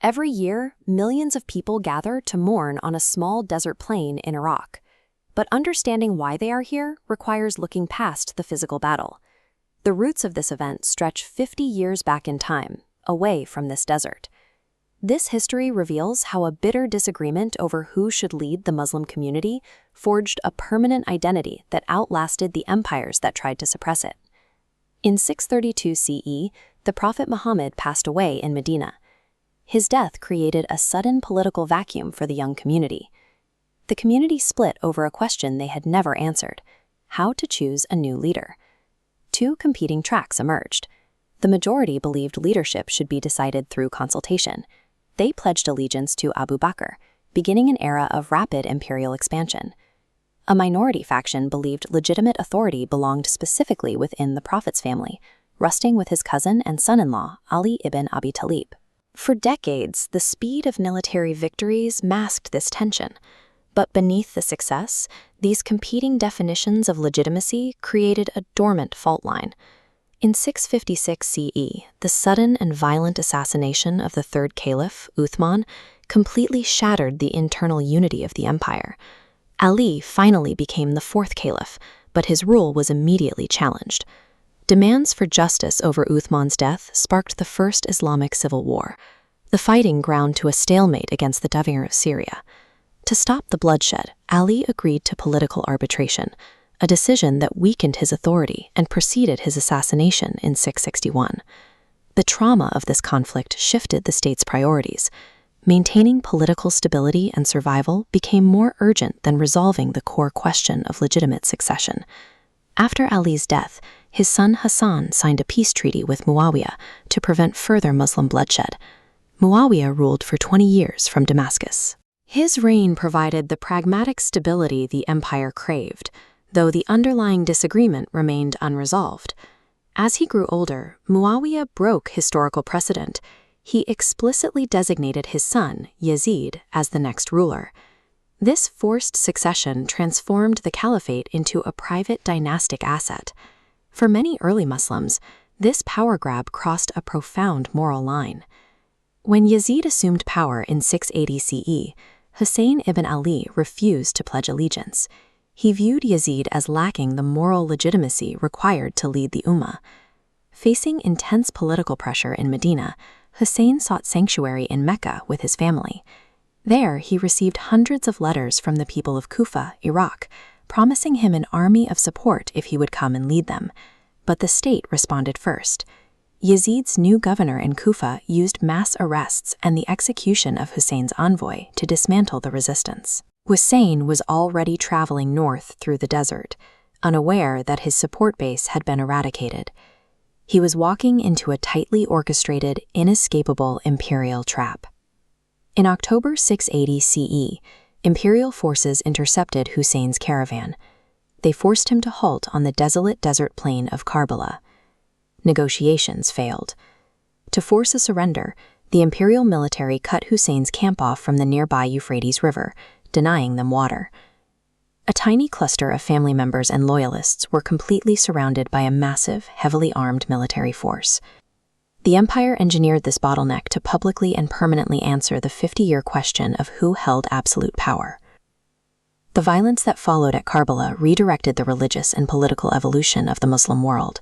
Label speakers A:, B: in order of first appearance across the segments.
A: Every year, millions of people gather to mourn on a small desert plain in Iraq. But understanding why they are here requires looking past the physical battle. The roots of this event stretch 50 years back in time, away from this desert. This history reveals how a bitter disagreement over who should lead the Muslim community forged a permanent identity that outlasted the empires that tried to suppress it. In 632 CE, the Prophet Muhammad passed away in Medina. His death created a sudden political vacuum for the young community. The community split over a question they had never answered: how to choose a new leader. Two competing tracks emerged. The majority believed leadership should be decided through consultation. They pledged allegiance to Abu Bakr, beginning an era of rapid imperial expansion. A minority faction believed legitimate authority belonged specifically within the Prophet's family, resting with his cousin and son-in-law, Ali ibn Abi Talib. For decades, the speed of military victories masked this tension. But beneath the success, these competing definitions of legitimacy created a dormant fault line. In 656 CE, the sudden and violent assassination of the third caliph, Uthman, completely shattered the internal unity of the empire. Ali finally became the fourth caliph, but his rule was immediately challenged. Demands for justice over Uthman's death sparked the First Islamic Civil War. The fighting ground to a stalemate against the Devir of Syria. To stop the bloodshed, Ali agreed to political arbitration, a decision that weakened his authority and preceded his assassination in 661. The trauma of this conflict shifted the state's priorities. Maintaining political stability and survival became more urgent than resolving the core question of legitimate succession. After Ali's death, his son Hassan signed a peace treaty with Muawiyah to prevent further Muslim bloodshed. Muawiyah ruled for 20 years from Damascus. His reign provided the pragmatic stability the empire craved, though the underlying disagreement remained unresolved. As he grew older, Muawiyah broke historical precedent. He explicitly designated his son, Yazid, as the next ruler. This forced succession transformed the caliphate into a private dynastic asset. For many early Muslims, this power grab crossed a profound moral line. When Yazid assumed power in 680 CE, Husayn ibn Ali refused to pledge allegiance. He viewed Yazid as lacking the moral legitimacy required to lead the Ummah. Facing intense political pressure in Medina, Husayn sought sanctuary in Mecca with his family. There, he received hundreds of letters from the people of Kufa, Iraq, promising him an army of support if he would come and lead them. But the state responded first. Yazid's new governor in Kufa used mass arrests and the execution of Husayn's envoy to dismantle the resistance. Husayn was already traveling north through the desert, unaware that his support base had been eradicated. He was walking into a tightly orchestrated, inescapable imperial trap. In October 680 CE, imperial forces intercepted Husayn's caravan. They forced him to halt on the desolate desert plain of Karbala. Negotiations failed. To force a surrender, the imperial military cut Husayn's camp off from the nearby Euphrates River, denying them water. A tiny cluster of family members and loyalists were completely surrounded by a massive, heavily armed military force. The empire engineered this bottleneck to publicly and permanently answer the 50-year question of who held absolute power. The violence that followed at Karbala redirected the religious and political evolution of the Muslim world.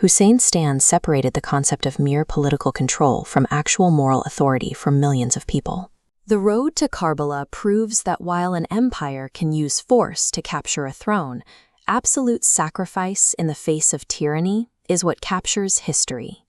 A: Husayn's stand separated the concept of mere political control from actual moral authority for millions of people. The road to Karbala proves that while an empire can use force to capture a throne, absolute sacrifice in the face of tyranny is what captures history.